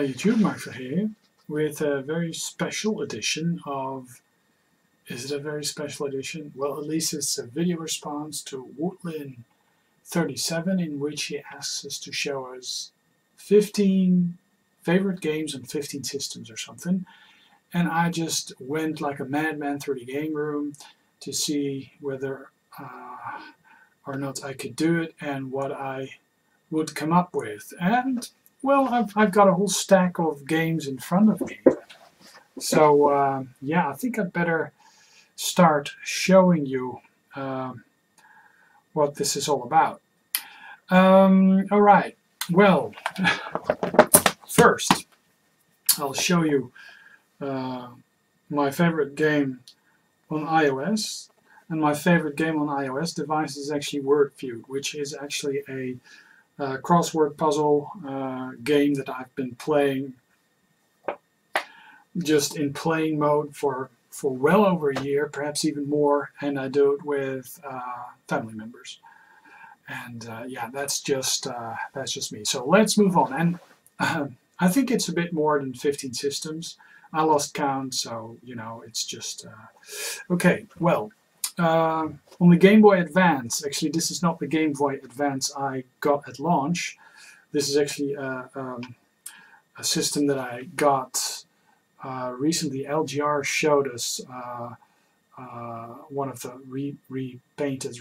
YouTube Marker here with a very special edition of, is it a very special edition? Well, at least it's a video response to Woodlin37 in which he asks us to show us 15 favorite games on 15 systems or something. And I just went like a madman through the game room to see whether or not I could do it and what I would come up with. And well, I've got a whole stack of games in front of me. So yeah, I think I'd better start showing you what this is all about. Alright, well, first I'll show you my favorite game on iOS. And my favorite game on iOS device is actually Word Feud, which is actually a crossword puzzle game that I've been playing just in playing mode for well over a year, perhaps even more, and I do it with family members. And yeah, that's just me. So let's move on. And I think it's a bit more than 15 systems. I lost count, so you know, it's just okay. Well. On the Game Boy Advance, actually this is not the Game Boy Advance I got at launch. This is actually a system that I got recently. LGR showed us one of the repainted,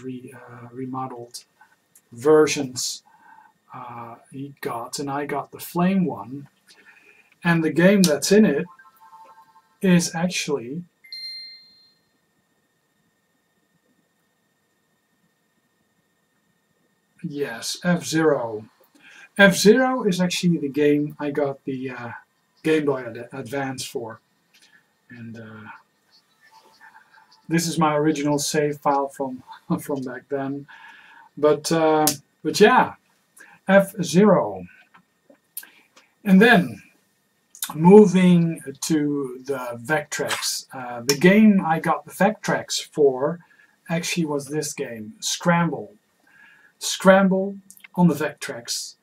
remodeled versions he got, and I got the Flame one. And the game that's in it is actually yes, F-Zero. F-Zero is actually the game I got the Game Boy Advance for. And this is my original save file from back then. But yeah, F-Zero. And then moving to the Vectrex. The game I got the Vectrex for actually was this game, Scramble. Scramble on the Vectrex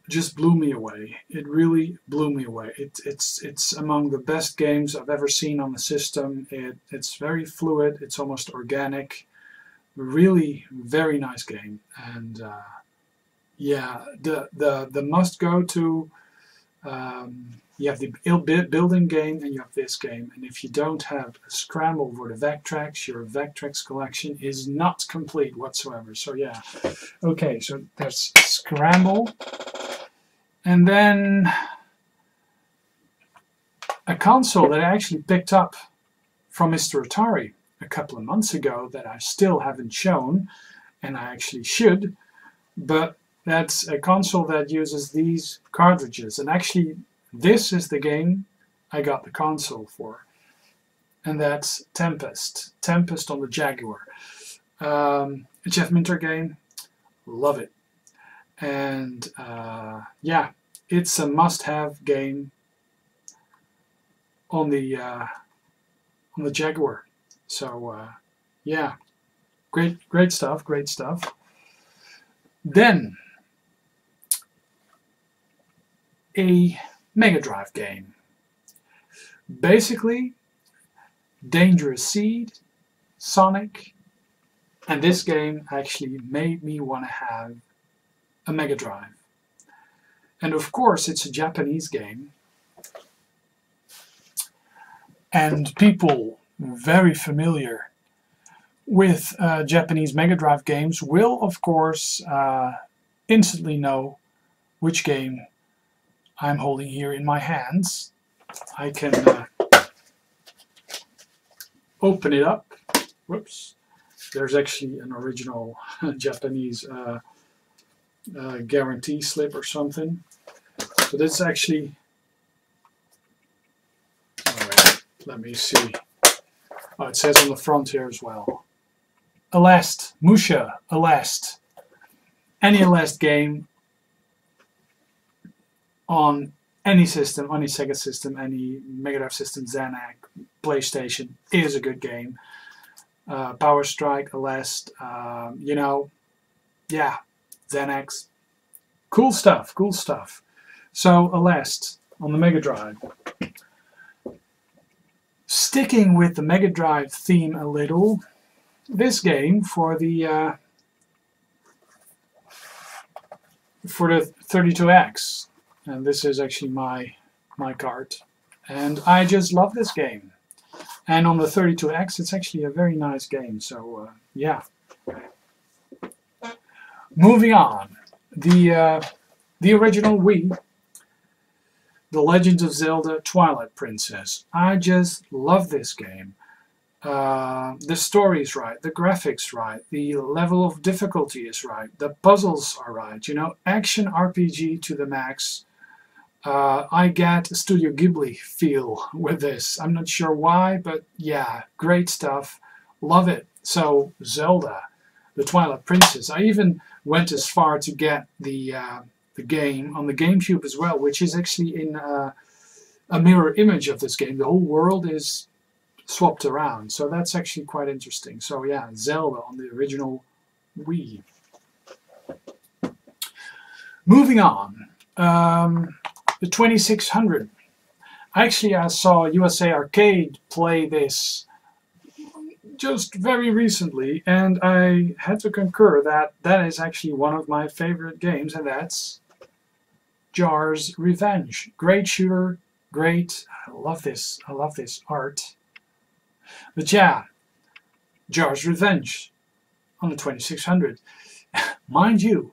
just blew me away. It really blew me away. It's among the best games I've ever seen on the system. It's very fluid. It's almost organic. Really very nice game. And yeah, the must go to. You have the building game and you have this game, and if you don't have a Scramble for the Vectrex, your Vectrex collection is not complete whatsoever. So yeah, okay, so there's Scramble, and then a console that I actually picked up from Mr. Atari a couple of months ago that I still haven't shown, and I actually should, but that's a console that uses these cartridges, and actually this is the game I got the console for, and that's Tempest. Tempest on the Jaguar. A Jeff Minter game, love it. And yeah, it's a must-have game on the Jaguar. So yeah, great stuff, great stuff. Then a Mega Drive game. Basically, Dangerous Seed, Sonic, and this game actually made me want to have a Mega Drive. And of course, it's a Japanese game. And people very familiar with Japanese Mega Drive games will, of course, instantly know which game I'm holding here in my hands. I can open it up. Whoops. There's actually an original Japanese guarantee slip or something. So this is actually... Alright, let me see. Oh, it says on the front here as well. Elast. Musha. Elast. Any Elast game on any system, any Sega system, any Mega Drive system, Zanac, PlayStation, is a good game. Power Strike, Elast, you know, yeah, Zanacs, cool stuff, cool stuff. So Aleste on the Mega Drive. Sticking with the Mega Drive theme a little, this game for the 32X, and this is actually my card, and I just love this game. And on the 32X, it's actually a very nice game. So yeah. Moving on, the original Wii, The Legend of Zelda: Twilight Princess. I just love this game. The story is right, the graphics right, the level of difficulty is right, the puzzles are right. You know, action RPG to the max. I get a Studio Ghibli feel with this. I'm not sure why, but yeah, great stuff. Love it. So Zelda, the Twilight Princess. I even went as far to get the game on the GameCube as well, which is actually in a mirror image of this game. The whole world is swapped around, so that's actually quite interesting. So yeah, Zelda on the original Wii. Moving on, the 2600. Actually, I saw USA Arcade play this just very recently, and I had to concur that that is actually one of my favorite games, and that's Jar's Revenge. Great shooter, great. I love this art. But yeah, Jar's Revenge on the 2600. Mind you,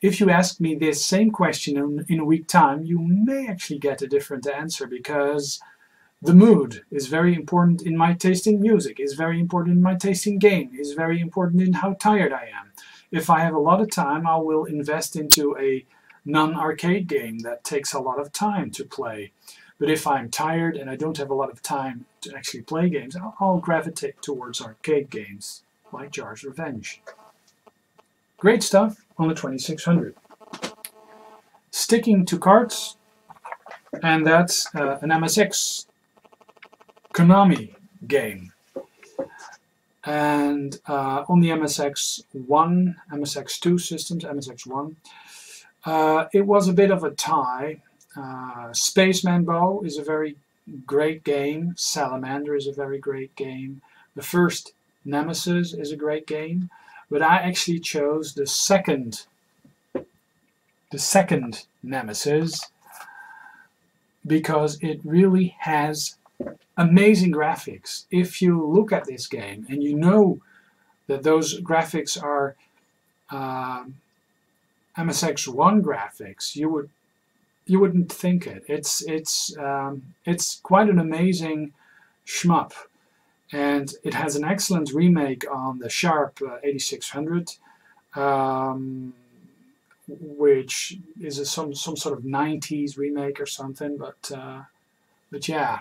if you ask me this same question in a week's time, you may actually get a different answer, because the mood is very important in my tasting music, is very important in my tasting game, is very important in how tired I am. If I have a lot of time, I will invest into a non-arcade game that takes a lot of time to play. But if I'm tired and I don't have a lot of time to actually play games, I'll gravitate towards arcade games like Jar's Revenge. Great stuff on the 2600. Sticking to cards, and that's an MSX Konami game. And on the MSX1, MSX2 systems, MSX1, it was a bit of a tie. Spaceman Bow is a very great game. Salamander is a very great game. The first Nemesis is a great game. But I actually chose the second Nemesis, because it really has amazing graphics. If you look at this game and you know that those graphics are MSX1 graphics, you wouldn't think it. It's quite an amazing shmup, and it has an excellent remake on the Sharp 8600, which is some sort of 90s remake or something. But yeah,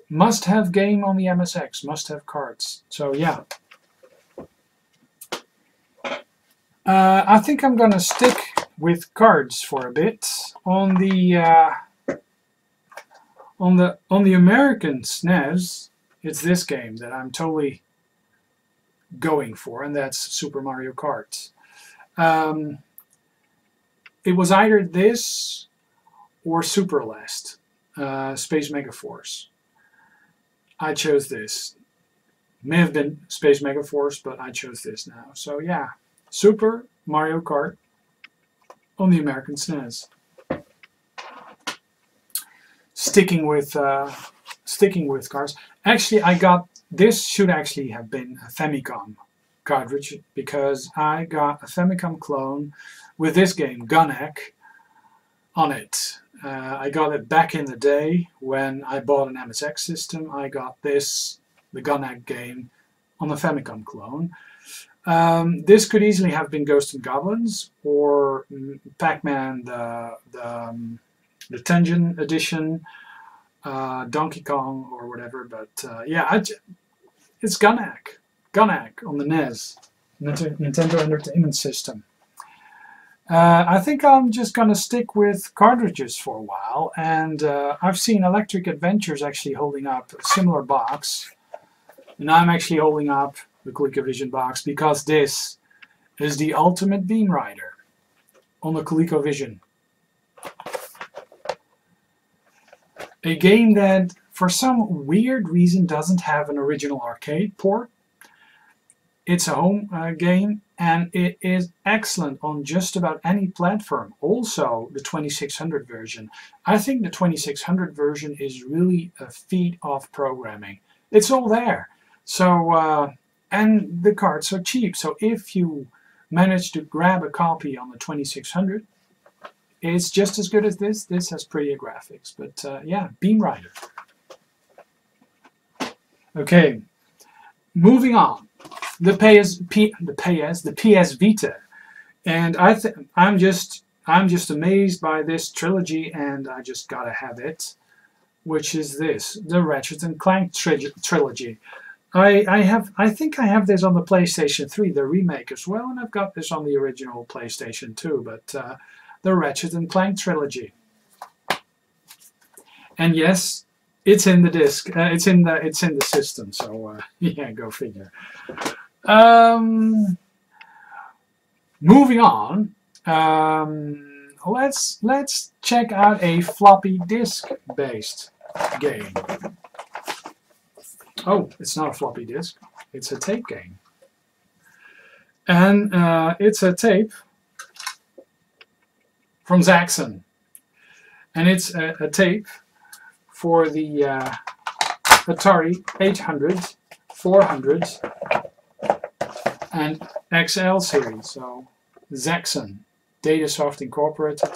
must-have game on the MSX, must-have cards. So yeah. I think I'm gonna stick with cards for a bit. On the American SNES, it's this game that I'm totally going for, and that's Super Mario Kart. It was either this or Super Aleste, Space Mega Force. I chose this. May have been Space Mega Force, but I chose this now. So yeah, Super Mario Kart on the American SNES. Sticking with cards. Actually, I got this. Should actually have been a Famicom cartridge, because I got a Famicom clone with this game, Gunneck, on it. I got it back in the day when I bought an MSX system. I got this, the Gunneck game, on the Famicom clone. This could easily have been Ghosts and Goblins, or Pac-Man, the Tengen edition, Donkey Kong, or whatever. But yeah, it's Gunneck on the NES, Nintendo Entertainment System. I think I'm just going to stick with cartridges for a while, and I've seen ElectricAdventures actually holding up a similar box, and I'm actually holding up the ColecoVision box, because this is the ultimate Beam Rider on the ColecoVision. A game that for some weird reason doesn't have an original arcade port. It's a home game, and it is excellent on just about any platform. Also, the 2600 version. I think the 2600 version is really a feat of programming. It's all there. So, and the cards are cheap. So if you manage to grab a copy on the 2600, it's just as good as this. This has prettier graphics. But yeah, Beam Rider. Okay, moving on. The PS Vita, and I'm just amazed by this trilogy, and I just gotta have it, which is this, the Ratchet and Clank trilogy. I think I have this on the PlayStation 3, the remake as well, and I've got this on the original PlayStation 2. But the Ratchet and Clank trilogy, and yes, it's in the disc. It's in the system. So yeah, go figure. Moving on, let's check out a floppy disk based game. Oh, it's not a floppy disk, it's a tape game. And it's a tape from Zaxxon. And it's a tape for the Atari 800, 400, and XL series. So Zaxxon, Datasoft Incorporated.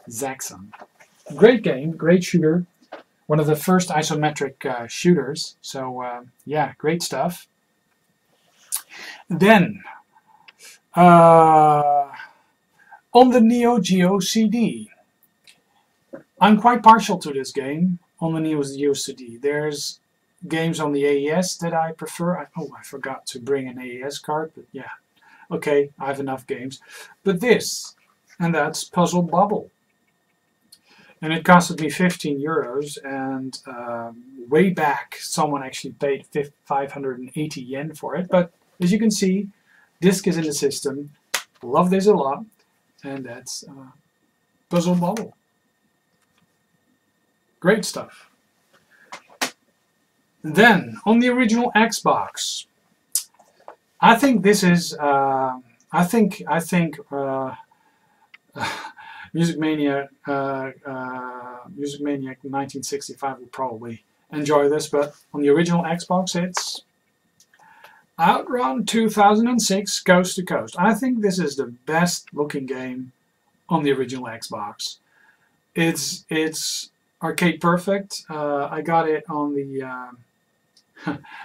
Zaxxon. Great game, great shooter. One of the first isometric shooters. So yeah, great stuff. Then on the Neo Geo CD. I'm quite partial to this game on the Neo Geo CD. There's games on the AES that I prefer. Oh, I forgot to bring an AES card, but yeah. Okay, I have enough games. But this, and that's Puzzle Bubble. And it costed me 15 euros, and way back someone actually paid 580 yen for it. But as you can see, disc is in the system. Love this a lot, and that's Puzzle Bubble. Great stuff. Then, on the original Xbox, I think this is, I think Music Maniac 1965 will probably enjoy this, but on the original Xbox, it's Outrun 2006 Coast to Coast. I think this is the best looking game on the original Xbox. It's arcade perfect. I got it on the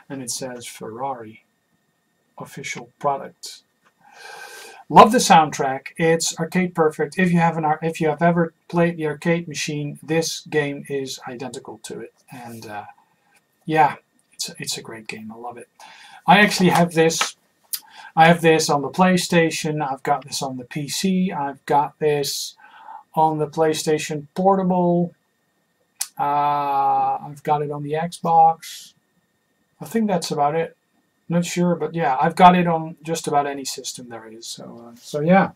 and it says Ferrari official product. Love the soundtrack. It's arcade perfect. If you have ever played the arcade machine, this game is identical to it. And yeah, it's a great game. I love it. I actually have this. I have this on the PlayStation. I've got this on the PC. I've got this on the PlayStation Portable. I've got it on the Xbox. I think that's about it. Not sure, but yeah, I've got it on just about any system there is. So yeah.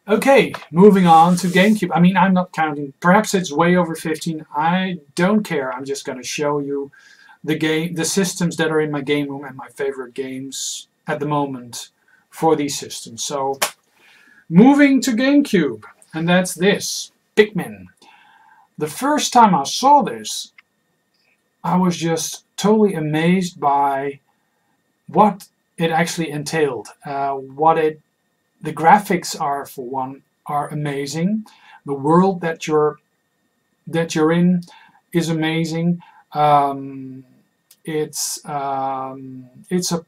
Okay, moving on to GameCube. I mean, I'm not counting. Perhaps it's way over 15. I don't care. I'm just going to show you the systems that are in my game room and my favorite games at the moment for these systems. So, moving to GameCube, and that's this, Pikmin. The first time I saw this, I was just totally amazed by what it actually entailed. The graphics are, for one, are amazing. The world that you're in is amazing. It's a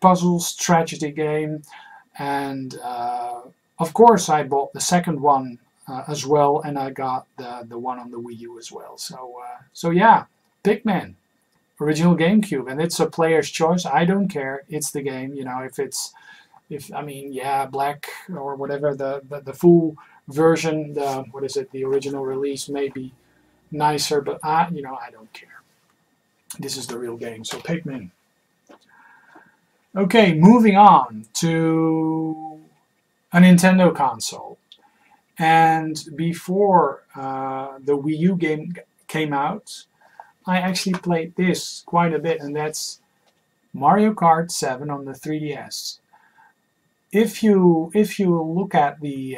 puzzle strategy game, and of course I bought the second one as well, and I got the one on the Wii U as well. So yeah, Pikmin. Original GameCube, and it's a player's choice. I don't care. It's the game. You know, I mean, yeah, black or whatever the full version, the original release may be nicer, but I don't care. This is the real game. So Pikmin. Okay, moving on to a Nintendo console. And before the Wii U game came out, I actually played this quite a bit, and that's Mario Kart 7 on the 3DS. If you look at the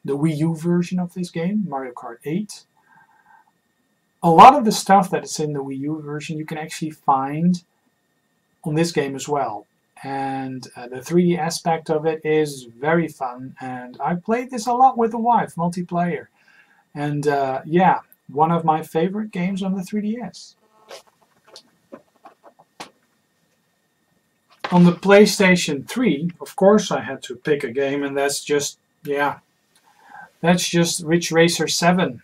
Wii U version of this game, Mario Kart 8, a lot of the stuff that is in the Wii U version you can actually find on this game as well. And the 3D aspect of it is very fun, and I played this a lot with the wife, multiplayer. And yeah, one of my favorite games on the 3DS. On the PlayStation 3, of course I had to pick a game, and that's just, yeah, that's just Ridge Racer 7.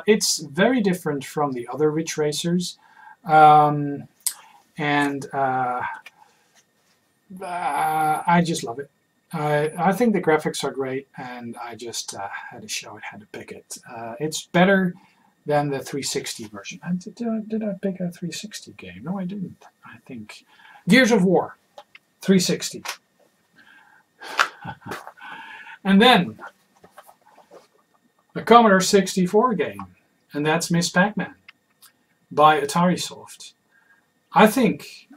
It's very different from the other Ridge Racers. I just love it. I think the graphics are great, and I just had to show it, had to pick it. It's better than the 360 version. Did I pick a 360 game? No, I didn't. I think Gears of War 360. And then a Commodore 64 game, and that's Miss Pac-Man by AtariSoft. I think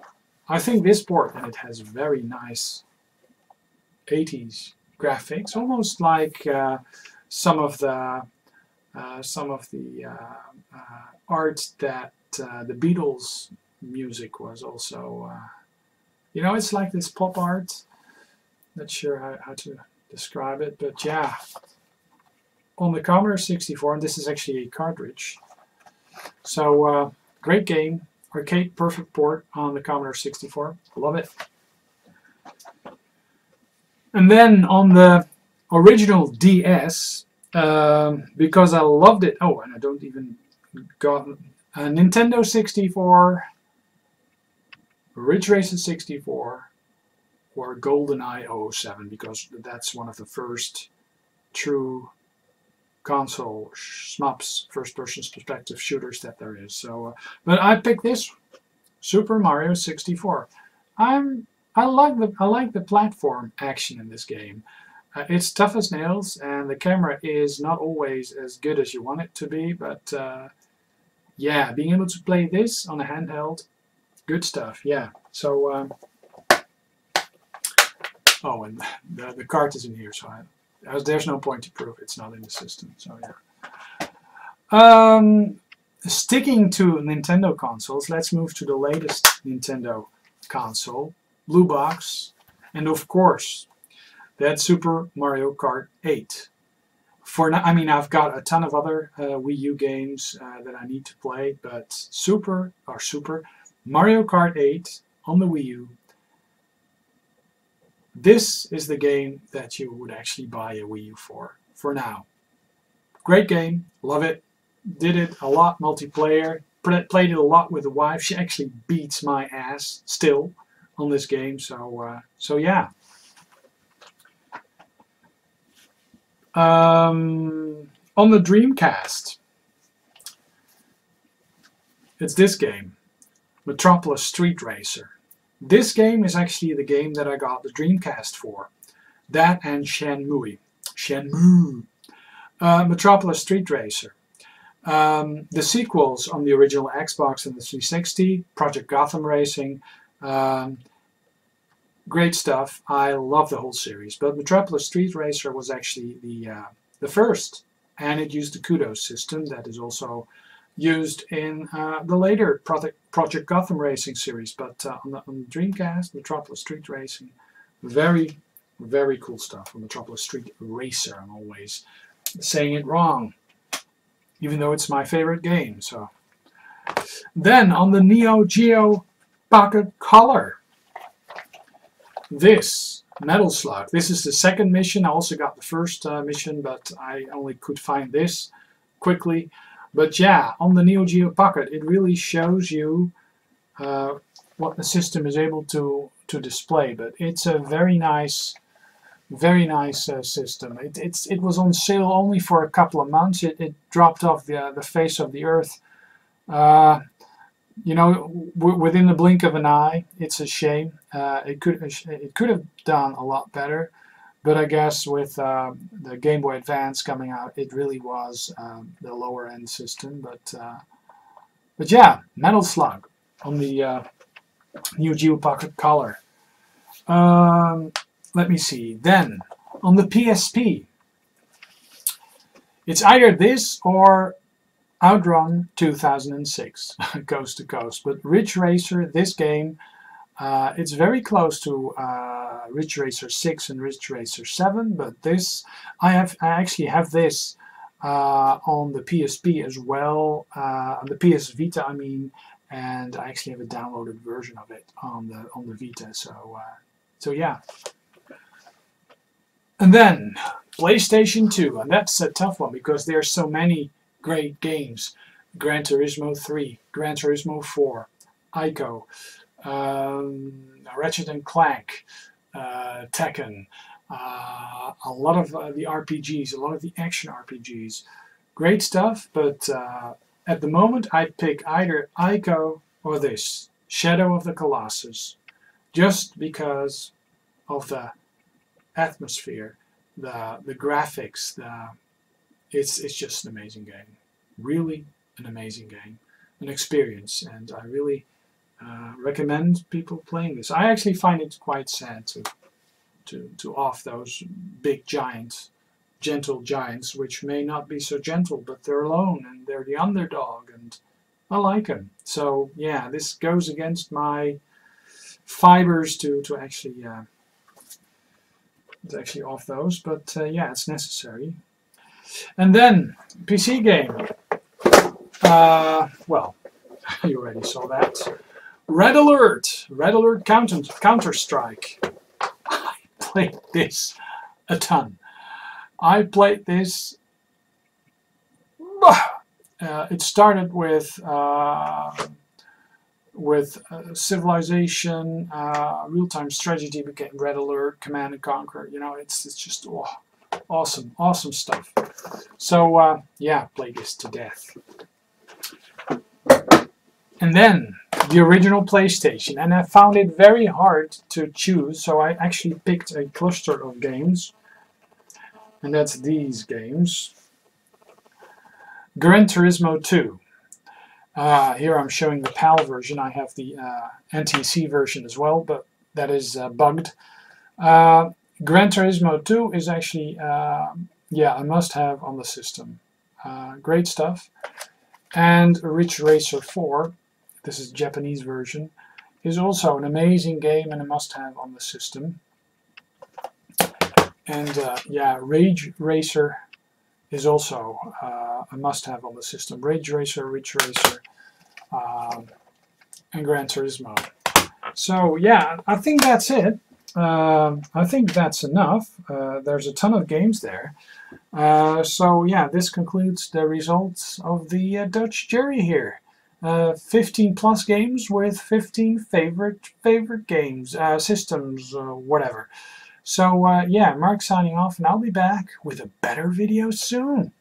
this port, and it has very nice 80s graphics, almost like some of the art that the Beatles music was also. You know, it's like this pop art. Not sure how to describe it, but yeah. On the Commodore 64, and this is actually a cartridge. So great game. Arcade perfect port on the Commodore 64. Love it. And then on the original DS, because I loved it. Oh, and I don't even got a Nintendo 64, Ridge Racer 64, or GoldenEye 007, because that's one of the first true console shmups, first-person perspective shooters that there is. So, but I picked this Super Mario 64. I like the platform action in this game. It's tough as nails, and the camera is not always as good as you want it to be. But yeah, being able to play this on a handheld, good stuff. Yeah. So oh, and the card is in here, so there's no point to prove it's not in the system. So yeah. Sticking to Nintendo consoles, let's move to the latest Nintendo console, Blue Box, and of course, that's Super Mario Kart 8. For now, I mean, I've got a ton of other Wii U games that I need to play, but Super Mario Kart 8 on the Wii U. This is the game that you would actually buy a Wii U for now. Great game, love it. Did it a lot multiplayer, played it a lot with the wife. She actually beats my ass still on this game, so yeah. On the Dreamcast, it's this game, Metropolis Street Racer. This game is actually the game that I got the Dreamcast for. That and Shenmue. Metropolis Street Racer. The sequels on the original Xbox and the 360, Project Gotham Racing, great stuff. I love the whole series, but Metropolis Street Racer was actually the first, and it used the Kudos system that is also used in the later Project Gotham Racing series. But on the Dreamcast, Metropolis Street Racing, very, very cool stuff. On Metropolis Street Racer, I'm always saying it wrong, even though it's my favorite game. So then on the Neo Geo Pocket Color, this Metal Slug. This is the second mission. I also got the first mission, but I only could find this quickly. But yeah, on the Neo Geo Pocket, it really shows you what the system is able to display. But it's a very nice system. It was on sale only for a couple of months. It dropped off the face of the earth. You know, within the blink of an eye. It's a shame. It could have done a lot better. But I guess with the Game Boy Advance coming out, it really was the lower end system. But yeah, Metal Slug on the Neo Geo Pocket Color. Let me see. Then on the PSP, it's either this or Outrun 2006, Coast to Coast. But Ridge Racer, this game, it's very close to Ridge Racer 6 and Ridge Racer 7. But this, I actually have this on the PSP as well, on the PS Vita, I mean, and I actually have a downloaded version of it on the Vita. So yeah. And then PlayStation 2, and that's a tough one because there are so many great games. Gran Turismo 3, Gran Turismo 4, Ico, Ratchet and Clank, Tekken, a lot of the RPGs, a lot of the action RPGs. Great stuff, but at the moment I'd pick either Ico or this, Shadow of the Colossus, just because of the atmosphere, the graphics, it's just an amazing game. Really an amazing game, an experience, and I really recommend people playing this. I actually find it quite sad to off those big giants, gentle giants, which may not be so gentle, but they're alone and they're the underdog, and I like them. So yeah, this goes against my fibers to actually off those, but yeah, it's necessary. And then PC game. Well, you already saw that. Red Alert Counter-Strike. I played this a ton. I played this. It started with Civilization, real-time strategy became Red Alert, Command and Conquer. You know, it's just awesome stuff. So yeah, played this to death. And then the original PlayStation, and I found it very hard to choose, so I actually picked a cluster of games, and that's these games. Gran Turismo 2. Here I'm showing the PAL version. I have the NTC version as well, but that is bugged. Gran Turismo 2 is actually, yeah, a must-have on the system. Great stuff. And Ridge Racer 4, this is the Japanese version, is also an amazing game and a must-have on the system. And yeah, Rage Racer is also a must-have on the system. Rage Racer, Ridge Racer, and Gran Turismo. So yeah, I think that's it. I think that's enough. There's a ton of games there. So yeah, this concludes the results of the Dutch jury here. 15 plus games with 15 favorite games, systems, whatever. So yeah, Mark signing off, and I'll be back with a better video soon.